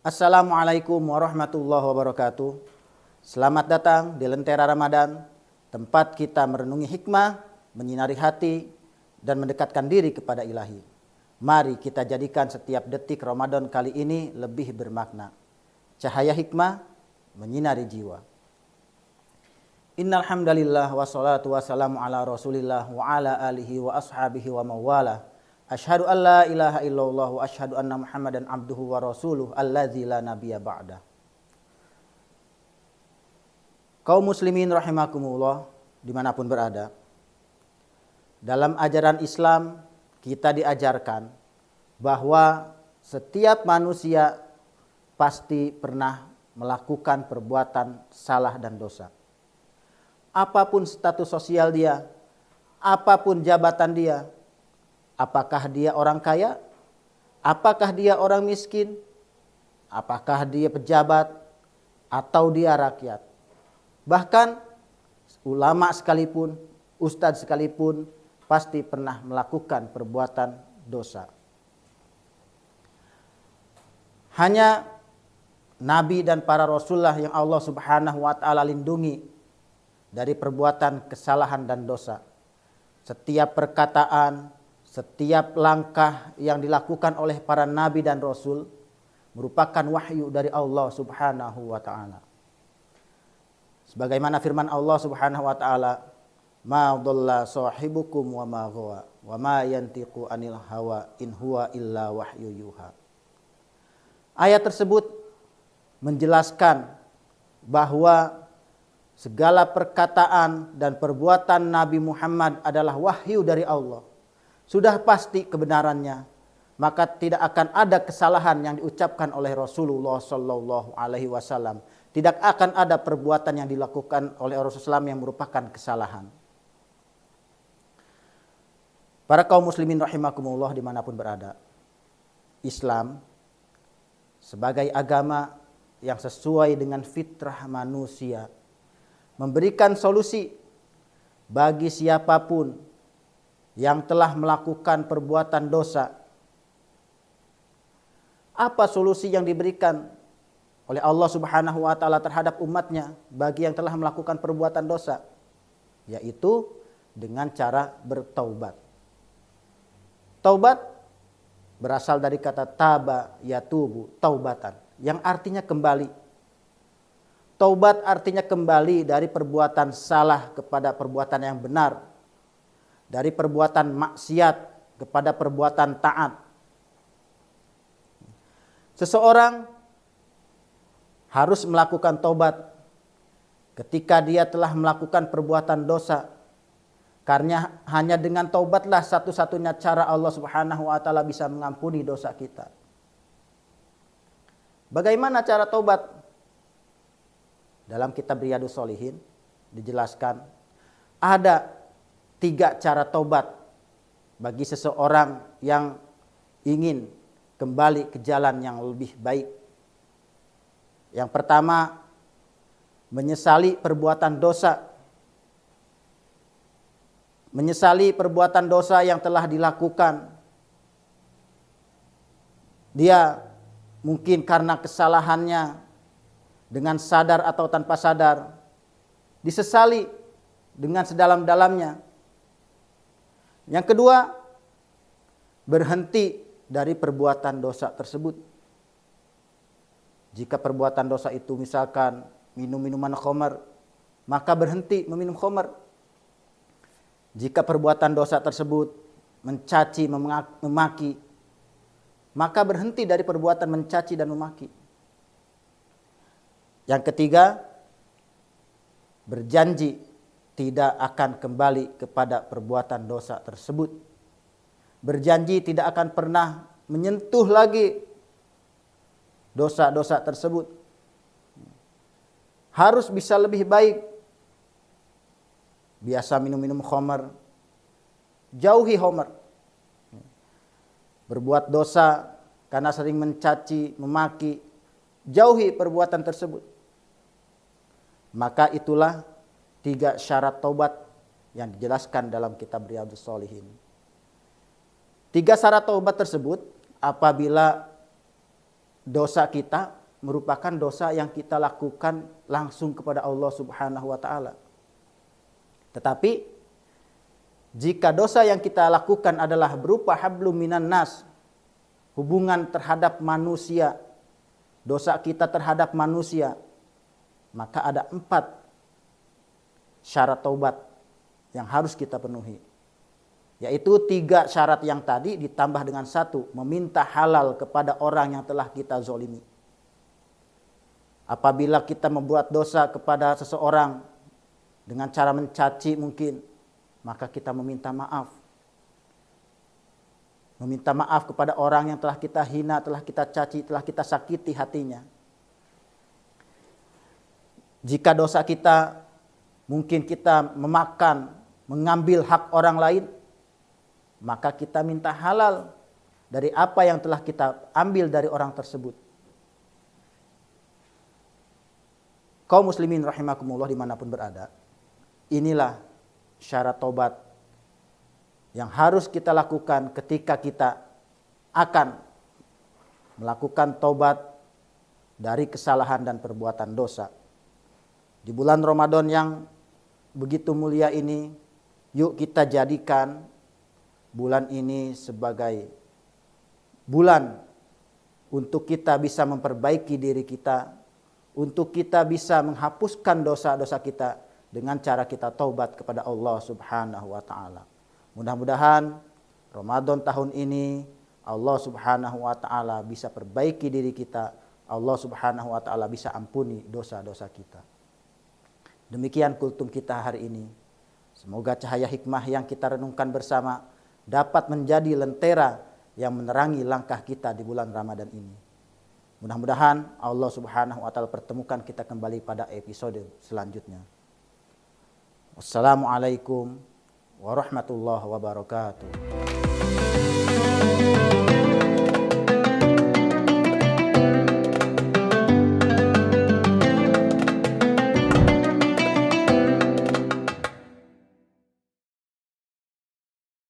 Assalamualaikum warahmatullahi wabarakatuh. Selamat datang di Lentera Ramadan, tempat kita merenungi hikmah, menyinari hati, dan mendekatkan diri kepada Ilahi. Mari kita jadikan setiap detik Ramadan kali ini lebih bermakna. Cahaya hikmah menyinari jiwa. Innal hamdalillah wassalatu wassalamu ala Rasulillah wa ala alihi wa ashabihi wa mawalah. Asyhadu an la ilaha illallah wa asyhadu anna Muhammadan abduhu wa rasuluh allazi la nabiyya ba'da. Kaum muslimin rahimakumullah dimanapun berada. Dalam ajaran Islam kita diajarkan bahwa setiap manusia pasti pernah melakukan perbuatan salah dan dosa. Apapun status sosial dia, apapun jabatan dia, apakah dia orang kaya, apakah dia orang miskin, apakah dia pejabat, atau dia rakyat. Bahkan ulama sekalipun, ustadz sekalipun, pasti pernah melakukan perbuatan dosa. Hanya Nabi dan para Rasulullah yang Allah Subhanahu wa ta'ala lindungi dari perbuatan kesalahan dan dosa. Setiap perkataan, setiap langkah yang dilakukan oleh para nabi dan rasul merupakan wahyu dari Allah Subhanahu wa ta'ala. Sebagaimana firman Allah Subhanahu wa ta'ala, "Ma dhalla sahibukum wa ma ghawa wa ma yantiqu anil hawa in huwa illa wahyu yuha." Ayat tersebut menjelaskan bahwa segala perkataan dan perbuatan Nabi Muhammad adalah wahyu dari Allah. Sudah pasti kebenarannya, maka tidak akan ada kesalahan yang diucapkan oleh Rasulullah Sallallahu Alaihi Wasallam. Tidak akan ada perbuatan yang dilakukan oleh Rasulullah SAW yang merupakan kesalahan. Para kaum muslimin rahimakumullah dimanapun berada, Islam sebagai agama yang sesuai dengan fitrah manusia memberikan solusi bagi siapapun yang telah melakukan perbuatan dosa. Apa solusi yang diberikan oleh Allah Subhanahu wa ta'ala terhadap umatnya bagi yang telah melakukan perbuatan dosa? Yaitu dengan cara bertaubat. Taubat berasal dari kata taba yatubu, taubatan, yang artinya kembali. Taubat artinya kembali dari perbuatan salah kepada perbuatan yang benar, dari perbuatan maksiat kepada perbuatan taat. Seseorang harus melakukan taubat ketika dia telah melakukan perbuatan dosa. Karena hanya dengan taubatlah satu-satunya cara Allah Subhanahu wa ta'ala bisa mengampuni dosa kita. Bagaimana cara taubat? Dalam kitab Riyadhus Shalihin dijelaskan ada 3 cara taubat bagi seseorang yang ingin kembali ke jalan yang lebih baik. Yang pertama, menyesali perbuatan dosa. Menyesali perbuatan dosa yang telah dilakukan. Dia mungkin karena kesalahannya dengan sadar atau tanpa sadar disesali dengan sedalam-dalamnya. Yang kedua, berhenti dari perbuatan dosa tersebut. Jika perbuatan dosa itu misalkan minum minuman khamar, maka berhenti meminum khamar. Jika perbuatan dosa tersebut mencaci, memaki, maka berhenti dari perbuatan mencaci dan memaki. Yang ketiga, berjanji tidak akan kembali kepada perbuatan dosa tersebut. Berjanji tidak akan pernah menyentuh lagi dosa-dosa tersebut. Harus bisa lebih baik. Biasa minum-minum khamar, jauhi khamar. Berbuat dosa karena sering mencaci, memaki, jauhi perbuatan tersebut. Maka itulah 3 syarat taubat yang dijelaskan dalam kitab Riyadhus Shalihin. 3 syarat taubat tersebut apabila dosa kita merupakan dosa yang kita lakukan langsung kepada Allah Subhanahu wa taala. Tetapi jika dosa yang kita lakukan adalah berupa hablum minan nas, hubungan terhadap manusia, dosa kita terhadap manusia, maka ada 4 syarat taubat yang harus kita penuhi. Yaitu 3 syarat yang tadi ditambah dengan 1, meminta halal kepada orang yang telah kita zolimi. Apabila kita membuat dosa kepada seseorang dengan cara mencaci mungkin, maka kita meminta maaf. Meminta maaf kepada orang yang telah kita hina, telah kita caci, telah kita sakiti hatinya. Jika dosa kita, mungkin kita memakan, mengambil hak orang lain, maka kita minta halal dari apa yang telah kita ambil dari orang tersebut. Kaum muslimin rahimakumullah dimanapun berada, inilah syarat taubat yang harus kita lakukan ketika kita akan melakukan taubat dari kesalahan dan perbuatan dosa. Di bulan Ramadan yang begitu mulia ini, yuk kita jadikan bulan ini sebagai bulan untuk kita bisa memperbaiki diri kita, untuk kita bisa menghapuskan dosa-dosa kita dengan cara kita taubat kepada Allah Subhanahu wa taala. Mudah-mudahan Ramadan tahun ini Allah Subhanahu wa taala bisa perbaiki diri kita, Allah Subhanahu wa taala bisa ampuni dosa-dosa kita. Demikian kultum kita hari ini. Semoga cahaya hikmah yang kita renungkan bersama dapat menjadi lentera yang menerangi langkah kita di bulan Ramadan ini. Mudah-mudahan Allah Subhanahu wa taala pertemukan kita kembali pada episode selanjutnya. Wassalamualaikum warahmatullahi wabarakatuh.